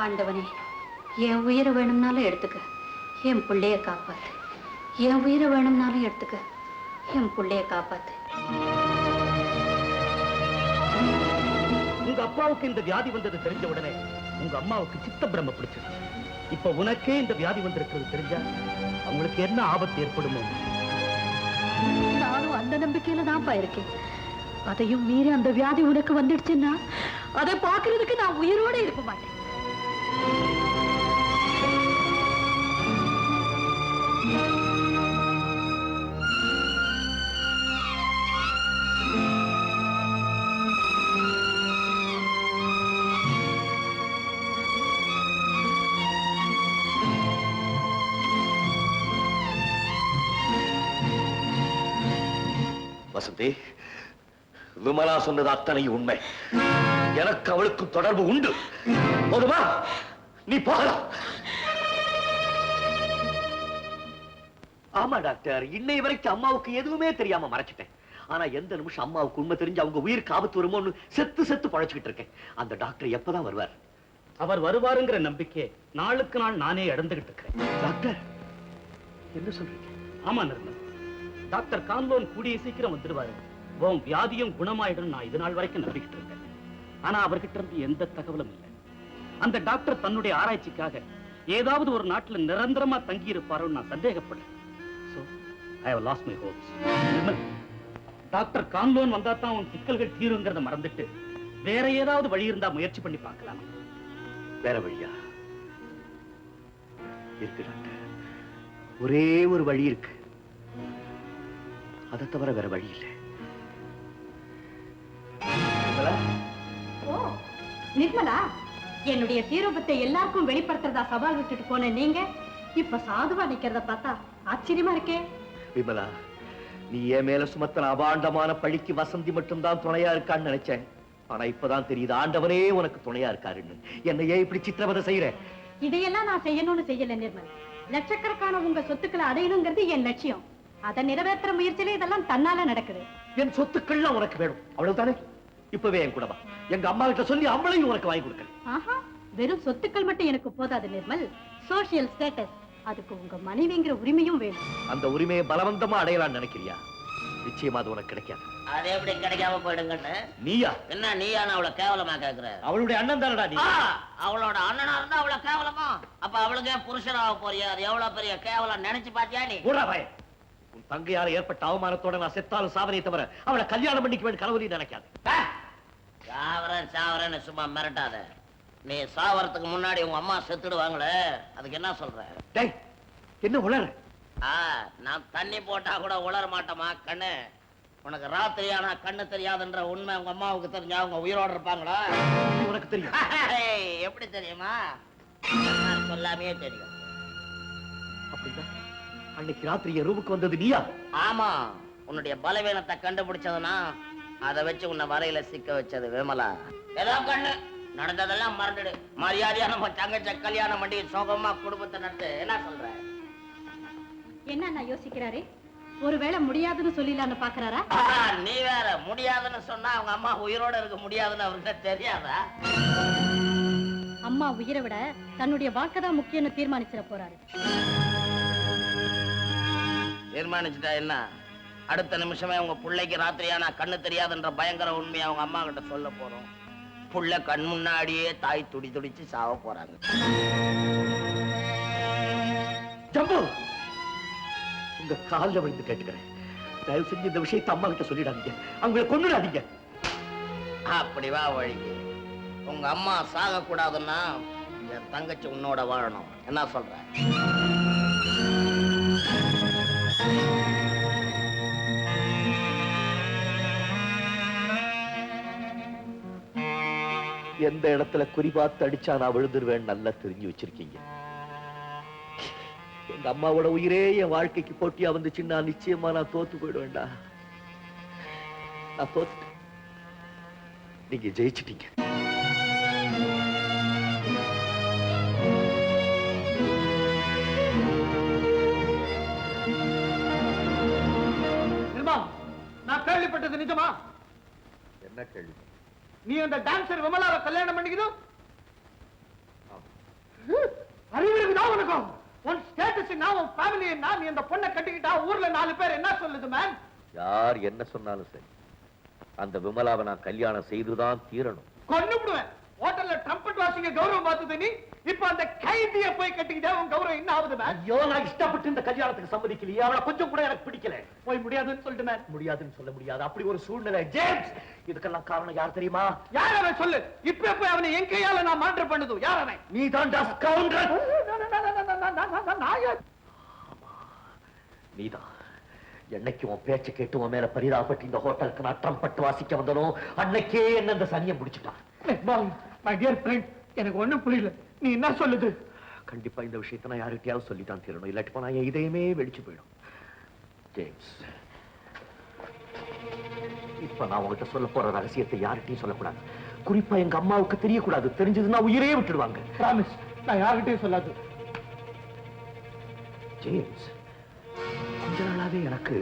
ஆண்டவனே, என் உயிரை வேணும்னாலும் எடுத்துக்க, என் பிள்ளைய காப்பாத்து. என் உயிரை வேணும்னாலும் எடுத்துக்க, என் பிள்ளைய காப்பாத்து. உங்க அப்பாவுக்கு இந்த வியாதி வந்தது தெரிஞ்ச உடனே உங்க அம்மாவுக்கு சித்த பிரம்ம பிடிச்சது. இப்ப உனக்கே இந்த வியாதி வந்திருக்கிறது தெரிஞ்சா அவங்களுக்கு என்ன ஆபத்து ஏற்படுமோ? நானும் அந்த நம்பிக்கையில தான்ப்பா இருக்கேன். அதையும் மீறி அந்த வியாதி உனக்கு வந்துடுச்சுன்னா அதை பாக்குறதுக்கு நான் உயிரோட இருக்க மாட்டேன். வசந்தி, விமலா சொன்னது அத்தனை உண்மை. எனக்கு அவளுக்கு தொடர்பு உண்டு. போதுமா? நீ போகலாம். ஆமா டாக்டர், இன்னை வரைக்கும் அம்மாவுக்கு எதுவுமே தெரியாம மறைச்சிட்டேன். ஆனா எந்த நிமிஷம் அம்மாவுக்கு உண்மை தெரிஞ்சு அவங்க உயிருக்கு ஆபத்து வருமோன்னு செத்து செத்து பழைச்சுக்கிட்டு இருக்கேன். அந்த டாக்டர் எப்பதான் வருவார்? அவர் வருவாருங்கிற நம்பிக்கை நாளுக்கு நாள் நானே இழந்துகிட்டு இருக்கிறேன். டாக்டர் என்ன சொல்றீங்க? ஆமா நிர்மல், டாக்டர் கான்லோன் கூடிய சீக்கிரம் வந்துடுவாரு. உன் வியாதியும் குணமாயிடும் நான் இது நாள் வரைக்கும் நம்பிக்கிட்டு இருக்கேன். ஆனா அவர்கிட்ட இருந்து எந்த தகவலும் இல்லை. அந்த டாக்டர் தன்னுடைய ஆராய்ச்சிக்காக ஏதாவது ஒரு நாட்டுல நிரந்தரமா தங்கி இருப்பாரோன்னு நான் சந்தேகப்படுறேன். So, I have lost my hopes. Nirmal, doctor Conlon வந்தா தான் உன் சிக்கல்கள் தீருங்கிறத மறந்துட்டு வேற ஏதாவது வழி இருந்தா முயற்சி பண்ணி பார்க்கலாம். வேற வழியா இருக்கு டாக்டர். ஒரே ஒரு வழி இருக்கு. அதை தவிர வேற வழி இல்லை. ஓ நிர்மலா, என்னுடைய சீரூபத்தை எல்லாருக்கும் வெளிப்படுத்துறதா சவால் விட்டுட்டு போன நீங்க இப்ப சாதுவா நிக்கிறத பார்த்தா ஆச்சரியமா இருக்கே. விமலா, நீ என் மேல சுமத்தன அபாண்டமான பழிக்கு வசந்தி மட்டும்தான் துணையா இருக்கான்னு நினைச்சேன். ஆனா இப்பதான் தெரியுது ஆண்டவனே உனக்கு துணையா இருக்காருன்னு. என்னை ஏன் இப்படி சித்திரவதை செய்யற? இதையெல்லாம் நான் செய்யணும்னு செய்யல நிர்மல். லட்சக்கணக்கான உங்க சொத்துக்களை அடையணுங்கிறது என் லட்சியம். அதை நிறைவேற்ற முயற்சியில இதெல்லாம் தன்னால நடக்குது. என் சொத்துக்கள்லாம் உனக்கு வேணும், அவ்வளவுதானே? இப்பவே என் கூடவா, எங்க அம்மா கிட்ட சொல்லி அம்மளையும் உனக்கு வாங்கி கொடுக்க. ஆஹா, வெறும் சொத்துக்கள் மட்டும் எனக்கு போதாது நிர்மல். சோசியல் ஸ்டேட்டஸ், அதுக்கு உங்க மனைவிங்கிற உரிமையும் வேணும். அந்த உரிமையை பலவந்தமா அடையலாம்னு நினைக்கிறியா? நிச்சயமா அது உனக்கு கிடைக்காது. அது எப்படி கிடைக்காம போயிடுங்கன்னு? நீயா? என்ன நீயான அவளை கேவலமா கேக்குற? அவளுடைய அண்ணன் தானடா நீ. அவளோட அண்ணனா இருந்தா அவளை கேவலமா? அப்ப அவளுக்கே புருஷனாக போறியா? அது எவ்வளவு பெரிய கேவலம் நினைச்சு பாத்தியா நீ? உன் தங்கையால ஏற்பட்ட அவமானத்தோட நான் செத்தாலும் சாவனை தவிர அவளை கல்யாணம் பண்ணிக்க வேண்டிய கனவு நினைக்காது. சாவரன் சாவரன்னு சும்மா மிரட்டாத. நீ சாவறதுக்கு முன்னாடி உங்க அம்மா செத்துடுவாங்களே, அதுக்கு என்ன சொல்ற? டேய், என்ன உளற? நான் தண்ணி போட்டா கூட உளர மாட்டோமா கண்ணு? உனக்கு ராத்திரி ஆனா கண்ணு தெரியாதுன்ற உண்மை உங்க அம்மாவுக்கு தெரிஞ்சா அவங்க உயிரோட இருப்பாங்களா? உனக்கு தெரியும்? எப்படி தெரியுமா? சொல்லாமே தெரியும். அப்படின்னா அன்னைக்கு ராத்திரி என் ரூமுக்கு வந்தது நீயா? ஆமா, உன்னுடைய பலவீனத்தை கண்டுபிடிச்சதுன்னா அதை வச்சு உன்னை வரையில சிக்க வச்சது விமலா. ஏதோ கண்ணு, நடந்ததெல்லாம் மறந்துடு. மரியாதையா நம்ம தங்கச்ச கல்யாணம் பண்ணி சோகமா குடும்பத்தை நடத்து. என்ன சொல்ற? என்ன நான் யோசிக்கிறாரு? ஒருவேளை முடியாதுன்னு சொல்லிடலான்னு பாக்குறாரா? நீ வேற முடியாதுன்னு சொன்னா அவங்க அம்மா உயிரோட இருக்க முடியாதுன்னு அவருக்கு தெரியாதா? அம்மா உயிரை விட தன்னுடைய வாழ்க்கை தான் முக்கியம்னு தீர்மானிச்சிட போறாரு. தீர்மானிச்சுட்டா என்ன? அடுத்த நிமிஷமே உங்க பிள்ளைக்கு ராத்திரியானா கண்ணு தெரியாதுன்ற பயங்கர உண்மையை அவங்க அம்மா கிட்ட சொல்ல போறோம். புள்ள கண் முன்னாடியே தாய் துடி துடிச்சு சாவ போறாங்க. ஜம்பு, உங்க காலில் விழுந்து கேட்டுக்கிறேன், தயவு செஞ்சு இந்த விஷயத்தை அம்மா கிட்ட சொல்லிடாதீங்க. அவங்களை கொன்னுடாதீங்க. அப்படி வா வழிக்கு. உங்க அம்மா சாக கூடாதுன்னா என் தங்கச்சி உன்னோட வாழணும். என்ன சொல்ற? எந்த இடத்துல குறிபாத்து அடிச்சா நான் விழுந்துருவேன் நல்லா தெரிஞ்சு வச்சிருக்கீங்க. எங்க அம்மாவோட உயிரே என் வாழ்க்கைக்கு போட்டியா வந்துச்சுன்னா நிச்சயமா நான் தோத்து போயிடுவேன்டா. நான் தோத்துட்டேன், நீங்க ஜெயிச்சிட்டீங்க. நான் கேள்விப்பட்டது நிஜமா? என்ன கேள்வி? நீ அந்த டான்சர் விமலாவை கல்யாணம் பண்ணிக்கணும்? அறிவு இருக்குதா உனக்கும்? உன் ஸ்டேட்டஸ் நான் உன் ஃபேமிலி நான் இந்த பொண்ணை கட்டிக்கிட்டா ஊர்ல 4 பேர் என்ன சொல்லுது மேம்? யார் என்ன சொன்னாலும் சரி, அந்த விமலாவை நான் கல்யாணம் செய்துதான் தீரணும். கொன்னுடுவேன். ஹோட்டல்ல ட்ரம்பட் வாசிங்க கௌரவம் பார்த்தது நீ, இப்ப அந்த கைதியை போய் கட்டிக்கிட்டா உன் கௌரவம் என்ன ஆகுது மேம்? ஐயோ, நான் இஷ்டப்பட்டு இந்த கல்யாணத்துக்கு சம்மதிக்கலையே. அவளை கொஞ்சம் கூட எனக்கு பிடிக்கல. போய் முடியாதுன்னு சொல்லிட்டு மேம். முடியாதுன்னு சொல்ல முடியாது. அப்படி ஒரு சூழ்நிலை. ஜேம்ஸ், இதுக்கெல்லாம் காரணம் யார் தெரியுமா? யார் அவன் சொல்லு. இப்ப போய் அவனை என் கையால நான் மாற்ற பண்ணுது. யார் அவன்? நீ தான் ஸ்கவுண்டர். நீதான். என்னைக்கு உன் பேச்ச கேட்டு உன் மேல பரிதாபப்பட்டு இந்த ஹோட்டலுக்கு நான் ட்ரம்பட் வாசிக்க வந்தனோ அன்னைக்கே என்ன இந்த சனியம் பிடிச்சிட்டான். மை டியர் ஃப்ரெண்ட், எனக்கு ஒண்ணும் புரியல. நீ என்ன சொல்லுது? கண்டிப்பா இந்த விஷயத்தை நான் யார்கிட்டயாவது சொல்லித்தான் தீரணும். இல்லாட்டி போனா என் இதயமே வெடிச்சு போயிடும். ஜேம்ஸ், இப்ப நான் உங்ககிட்ட சொல்ல போற ரகசியத்தை யார்கிட்டயும் சொல்லக்கூடாது. குறிப்பா எங்க அம்மாவுக்கு தெரியக்கூடாது. தெரிஞ்சதுன்னா உயிரே விட்டுடுவாங்க. பிராமிஸ், நான் யார்கிட்டயும் சொல்லாது. ஜேம்ஸ், கொஞ்ச நாளாவே எனக்கு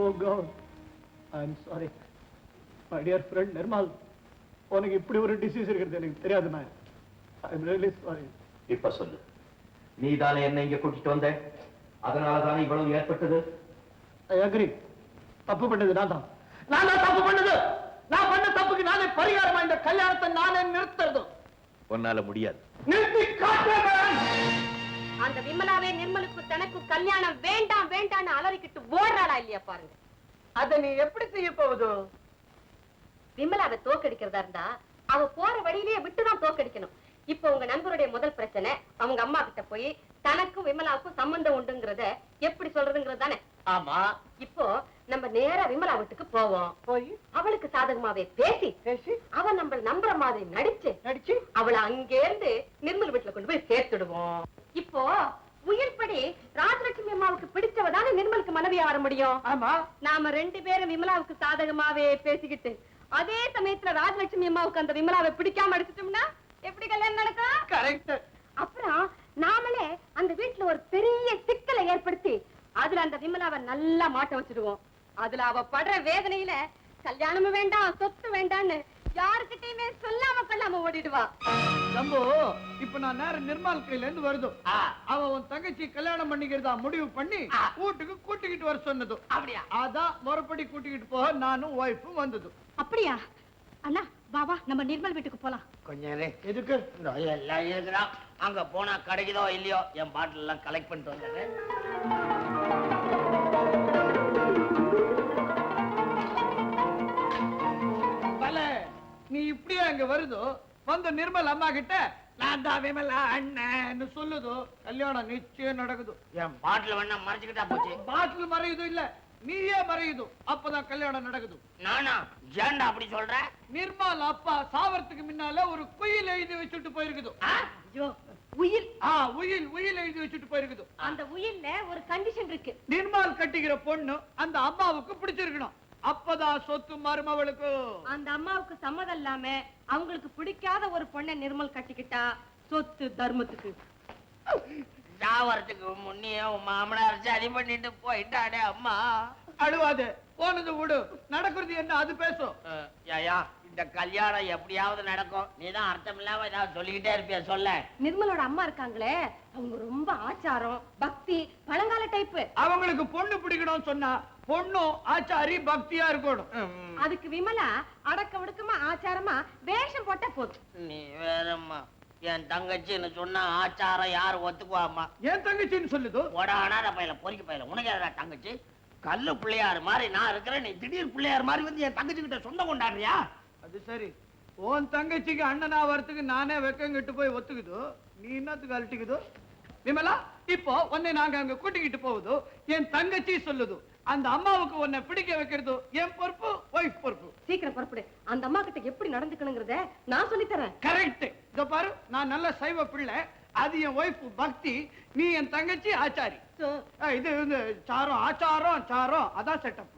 Oh God, I'm sorry. My dear friend Nirmal, உனக்கு இப்படி ஒரு டிசீஸ் இருக்கிறது எனக்கு தெரியாது மேம். I'm really sorry. இப்ப சொல்லு, நீ தானே என்ன இங்க கூட்டிட்டு வந்த? அதனாலதானே இவ்வளவு ஏற்பட்டது? I agree. தப்பு பண்ணது நான் தான். நான் தான் தப்பு பண்ணது. நான் பண்ண தப்புக்கு நானே பரிகாரமா இந்த கல்யாணத்தை நானே நிறுத்துறது. உன்னால முடியாது. நிறுத்தி காட்டுறேன். அந்த விமலாவே நிர்மலுக்கு தனக்கு கல்யாணம் வேண்டாம் வேண்டாம்னு அலறிக்கிட்டு ஓடுறாளா இல்லையா பாருங்க. அதை நீ எப்படி செய்ய போகுது? விமலாவை தோக்கடிக்கிறதா இருந்தா அவ போற வழியிலேயே விட்டுதான் தோக்கடிக்கணும். இப்போ உங்க நண்பருடைய முதல் பிரச்சனை அவங்க அம்மா கிட்ட போய் தனக்கும் விமலாவுக்கும் சம்பந்தம் உண்டுங்கிறத எப்படி சொல்றதுங்கிறது தானே. ஆமா. இப்போ நம்ம நேரா விமலா வீட்டுக்கு போவோம். போய் அவளுக்கு சாதகமாவே பேசி அவ நம்ம நம்புற மாதிரி நடிச்சு அவளை அங்கே இருந்து நிர்மல் வீட்டுல கொண்டு போய் சேர்த்துடுவோம். இப்போ உயிர்படி ராஜலட்சுமி அம்மாவுக்கு பிடிச்சவ தானே நிர்மலுக்கு மனைவியா வர முடியும். ஆமா. நாம 2 பேரும் விமலாவுக்கு சாதகமாவே பேசிக்கிட்டு அதே சமயத்துல ராஜலட்சுமி அம்மாவுக்கு அந்த விமலாவை பிடிக்காம அடிச்சிட்டோம்னா எப்படி கல்யாணம் நடக்கும்? கரெக்ட். அப்புறம் நாமளே அந்த வீட்டுல ஒரு பெரிய சிக்கலை ஏற்படுத்தி அதுல அந்த விமலாவை நல்லா மாட்ட வச்சிடுவோம். அதுல அவ படுற வேதனையில கல்யாணமும் வேண்டாம் சொத்து வேண்டான்னு யாருக்கிட்டையுமே சொல்லாம கொள்ளாம ஓடிடுவா. ஜம்பு, இப்ப நான் நேரம் நிர்மல் கையில இருந்து வருது. அவ உன் தங்கச்சி கல்யாணம் பண்ணிக்கிறதா முடிவு பண்ணி வீட்டுக்கு கூட்டிக்கிட்டு வர சொன்னது. அப்படியா? அதான் முறைப்படி கூட்டிக்கிட்டு போக நானும் ஒய்ஃபும் வந்தது. அப்படியா? அண்ணா பாபா நம்ம நிர்மல் வீட்டுக்கு போலாம். கொஞ்சம் எதுக்கு? எல்லாம் இருக்குதான். அங்க போனா கிடைக்குதோ இல்லையோ என் பாட்டில் எல்லாம் கலெக்ட் பண்ணிட்டு வந்துடுறேன். நீ இப்படியே அங்க வருதோ வந்து நிர்மல் அம்மா கிட்ட நான் தான் விமலா அண்ணன்னு சொல்லுதோ கல்யாணம் நிச்சயம் நடக்குது. என் பாட்டில் வேணா மறைச்சுக்கிட்டா போச்சு. பாட்டில் மறையுது இல்ல நீயே மறையுது. அப்பதான் கல்யாணம் நடக்குது. நானா? ஏன்டா அப்படி சொல்ற? நிர்மல் அப்பா சாவறதுக்கு முன்னால ஒரு குயில் எழுதி வச்சுட்டு போயிருக்குது. உயில்? உயில் எழுதி வச்சுட்டு போயிருக்குது. அந்த உயில்ல ஒரு கண்டிஷன் இருக்கு. நிர்மல் கட்டிக்கிற பொண்ணு அந்த அம்மாவுக்கு பிடிச்சிருக்கணும். அப்பதான் சொத்து மருமவளுக்கு. அந்த அம்மாவுக்கு சம்மதம் இல்லாம அவங்களுக்கு பிடிக்காத ஒரு பொண்ணை நிர்மல் கட்டிக்கிட்டா சொத்து தர்மத்துக்கு. சாவறதுக்கு முன்னே உன் மாமனார் சரி பண்ணிட்டு போயிட்டாடே அம்மா. அழுவாது, போனது விடு. நடக்கிறது என்ன அது பேசும். ஏயா, இந்த கல்யாணம் எப்படியாவது நடக்கும். நீதான் அர்த்தம் இல்லாம ஏதாவது சொல்லிக்கிட்டே இருப்பிய. சொல்ல. நிர்மலோட அம்மா இருக்காங்களே அவங்க ரொம்ப ஆச்சாரம் பக்தி பழங்கால டைப்பு. அவங்களுக்கு பொண்ணு பிடிக்கணும்னு சொன்னா பொண்ணும் ஆச்சாரி பக்தியா இருக்கணும். அதுக்கு விமலா அடக்க ஒடுக்கமா ஆச்சாரமா வேஷம் போட்டா போதும். நீ வேறம்மா. என் தங்கச்சின்னு சொன்னா ஆச்சாரம் யாரு ஒத்துக்குவாமா? என் தங்கச்சின்னு சொல்லுது. ஒடானாத பையல பொறிக்க பையல உனக்கு யாரா தங்கச்சி? கல்லு பிள்ளையார் மாதிரி நான் இருக்கிறேன். நீ திடீர் பிள்ளையார் மாதிரி வந்து என் தங்கச்சி கிட்ட சொந்தம் கொண்டாடுறியா? அது சரி, உன் தங்கச்சிக்கு அண்ணனா வரத்துக்கு நானே வெக்கங்கிட்டு போய் ஒத்துக்குது. நீ என்னத்துக்கு அழட்டிக்குது? விமலா, இப்போ உன்னை நாங்க அங்க கூட்டிக்கிட்டு போகுது. என் தங்கச்சி சொல்லுது அந்த அம்மாவுக்கு உன்னை பிடிக்க வைக்கிறது என் பொறுப்பு, ஒய்ஃப் பொறுப்பு. சீக்கிரம் புறப்படு. அந்த அம்மா கிட்ட எப்படி நடந்துக்கணுங்கிறத நான் சொல்லி தரேன். கரெக்ட். இதோ பாரு, நான் நல்ல சைவ பிள்ளை. அது என் ஒய்ஃப் பக்தி, நீ என் தங்கச்சி ஆச்சாரி. இது சாரம் ஆச்சாரம் சாரம், அதான் செட்டப்.